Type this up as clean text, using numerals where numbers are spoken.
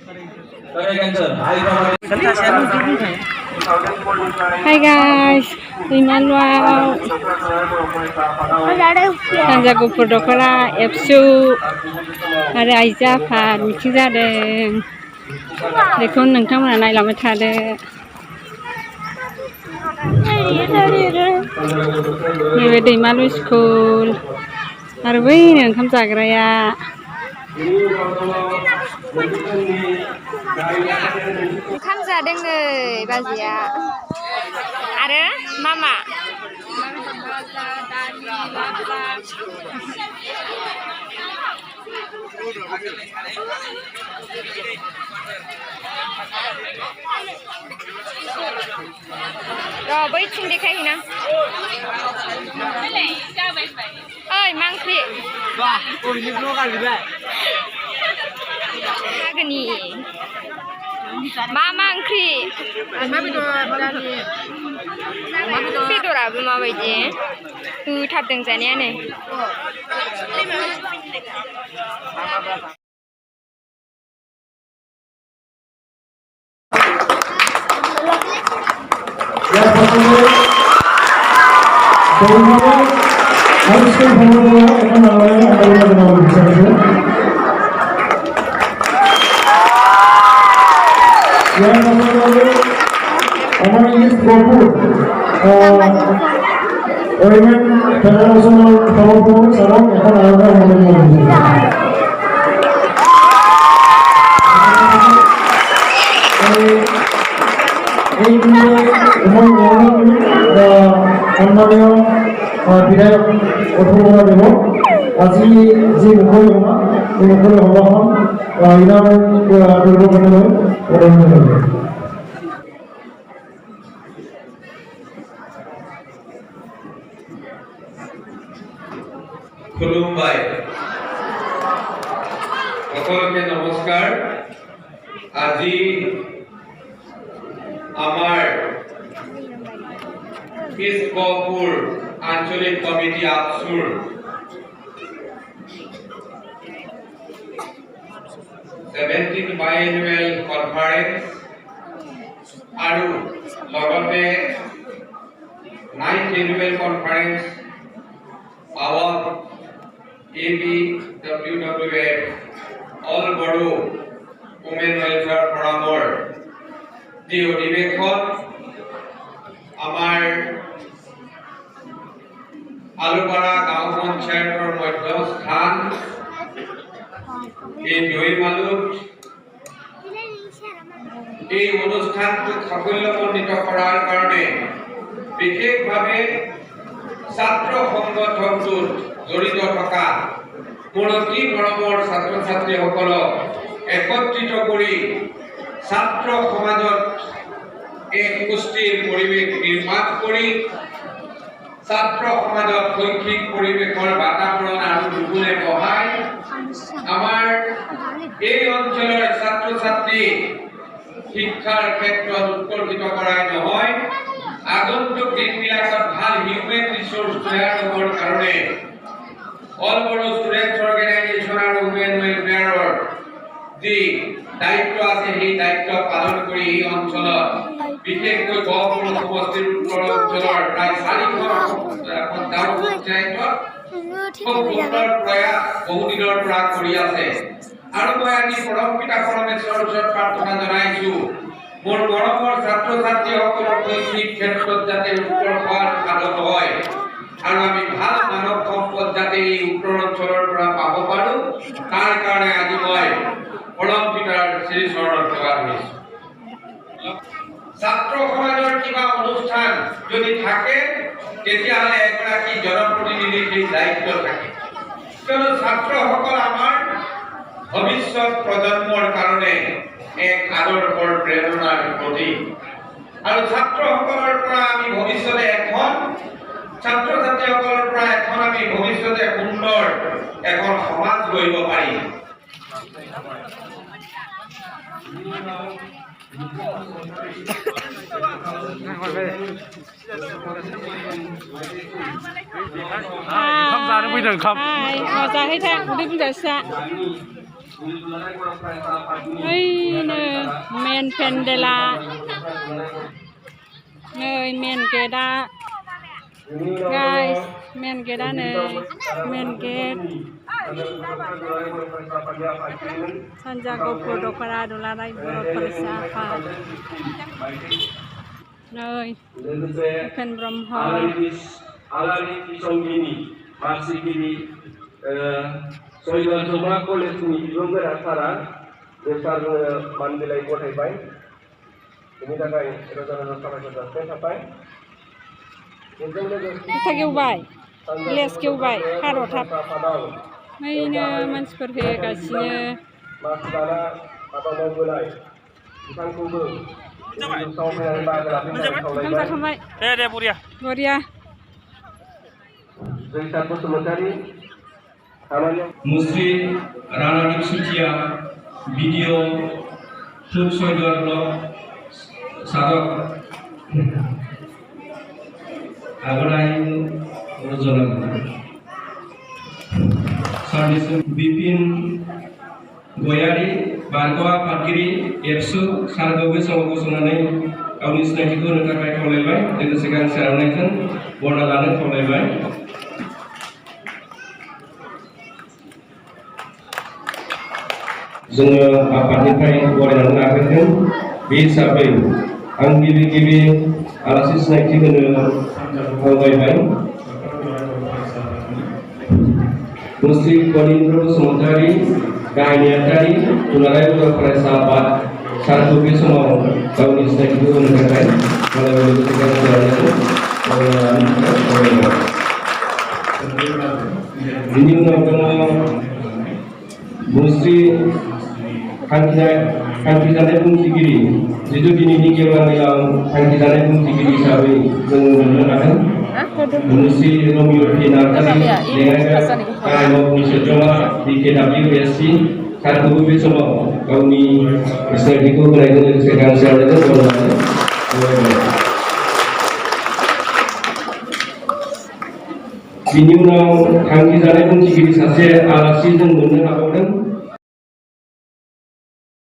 Hi guys, M.L.A. Tanja Gohpur Absu आरो आइजो आफाद मिथिं जादों बेखौ नोंथांमोना नायलांबाय थादो नैबे दैमालु स्कुल आरो बैनो ओंखाम जाग्राया ओंखाम जादों नै बाजैया आरो मामा र' बैथिं देखायहैना ओइ मा ओंख्रि हागोनि मा ओंख्रि बेदराबो माबायदि होथारदों जानायानो বিধায়ক উৎপল বৰা দেৱ আজি যি মুখলমা এই মুখল সভাখন ইনাম কৰিবৰ কাৰণে অনুৰোধ কৰিলোঁ খুলুমবাই সকলকে নমস্কাৰ আজি আমাৰ গোহপুৰ আঞ্চলিক কমিটি আবসুৰ 17th biannual conference আৰু লগতে 9th annual conference aow M.L.A all Boro women welfare forum যি অধিবেশন আমাৰ আলুপাৰা গাঁও পঞ্চায়তৰ মধ্যস্থান এই দৈমালুত এই অনুষ্ঠানটো সাফল্যমণ্ডিত কৰাৰ কাৰণে বিশেষভাৱে ছাত্ৰ সংগঠনটোত জড়িত থকা মূৰতি মৰমৰ ছাত্ৰ ছাত্ৰীসকলক একত্ৰিত কৰি ছাত্ৰ সমাজত এক সুস্থিৰ পৰিৱেশ নিৰ্মাণ কৰি ছাত্ৰ সমাজত শৈক্ষিক পৰিৱেশৰ বাতাবৰণ আৰু দুগুণে বঢ়াই আমাৰ এই অঞ্চলৰ ছাত্ৰ ছাত্ৰী শিক্ষাৰ ক্ষেত্ৰত উৎকৰ্ষিত কৰাই নহয় আগন্তুক দিনবিলাকত ভাল হিউমেন ৰিসোৰ্স তৈয়াৰ হ'বৰ কাৰণে অল বড়ো ষ্টুডেণ্টছ অৰ্গেনাইজেশ্যন আৰু উমেন ৱেলফেয়াৰৰ যি দায়িত্ব আছে সেই দায়িত্ব পালন কৰি এই অঞ্চলত বিশেষকৈ গোহপুৰ সমষ্টিৰ উত্তৰ অঞ্চলৰ প্ৰায় 4খন গাঁও পঞ্চায়তত খুব সুন্দৰ প্ৰয়াস বহুদিনৰ পৰা কৰি আছে আৰু মই আজি পৰম পিতা পৰমেশ্বৰৰ ওচৰত প্ৰাৰ্থনা জনাইছো মোৰ মৰমৰ ছাত্ৰ ছাত্ৰীসকলৰ শৈক্ষিক ক্ষেত্ৰত যাতে উত্তৰ হোৱাৰ সাধন হয় আৰু আমি ভাল মানৱ সম্পদ যাতে এই উত্তৰ অঞ্চলৰ পৰা পাব পাৰোঁ তাৰ কাৰণে আজি মই পৰম পিতাৰ শ্ৰী চৰণত সেৱা কৰিছোঁ ছাত্ৰ সমাজৰ কিবা অনুষ্ঠান যদি থাকে তেতিয়াহ'লে এগৰাকী জনপ্ৰতিনিধিৰ সেই দায়িত্ব থাকে কিয়নো ছাত্ৰসকল আমাৰ ভৱিষ্যত প্ৰজন্মৰ কাৰণে এক আদৰ্শৰ প্ৰেৰণাৰ প্ৰতীক আৰু ছাত্ৰসকলৰ পৰা আমি ভৱিষ্যতে এখন ছাত্ৰ ছাত্ৰীসকলৰ পৰা এখন আমি ভৱিষ্যতে সুন্দৰ এখন সমাজ গঢ়িব পাৰিম Mày ngồi ra hết á, đứng chờ xa. ओइनो मेन पेन्डेला नै मेन गेटआ गाइस मेन गेटआ नै मेन गेट सानजा गहपुर दख'रा दुलाराय बर' फरायसा आफाद नै Upen Brahma alasi pisonggini marsigini Soidan Soma College ni Bibungti Asara besar mandilai kotai bai ini takai rencana sampai sampai kita गेवबाय लेस गेवबाय खार'थाब ओइनो मानसिफोर फैगासिनो ओंखाम जाखांबाय दे बरिया Basumatary Musri Ranadip Sucia video Sub Soidor Blog Sadok Agonai Rozolan Sardis Bipin Goyari Bargoa Patgiri Absu Sargobe Sama Sonane Gauni Siनायथिखौ होनो थाखाय खावलायबाय लोगोसे गांसे आर'नाइजों बरना लानो खावलायबाय जोङो आफादनिफ्राय बरायनानै लाग्रोगोन बे हिसाबै आं गिबि आलासि सिनायथि होनो खावलायबाय मुस्रि कनिन्द्र बसुमतारी गाहाय नेहातारि दुलाराय बर' फरायसा आफाद सारखौ बे समाव गावनि सिनायथिखौ होनो थाखाय खावलायबाय बिनि उनाव दङ मुस्रि थांखिजानाय बुंथिगिरि जिथु दिनैनि गेवलाङाव थांखिजानाय बुंथिगिरि हिसाबै जों मोननो हादों मुस्रि रमियो पि नार्जारि गाहाय मावफुं सोद्रोमा BKWSC सारखौबो बे समाव गावनि सिनायथिखौ होनायजों लोगोसे गांसे आर'नाइजों बरायनानै बिनि उनाव थांखिजानाय बुंथिगिरि सासे आलासि जों मोननो हाबावदों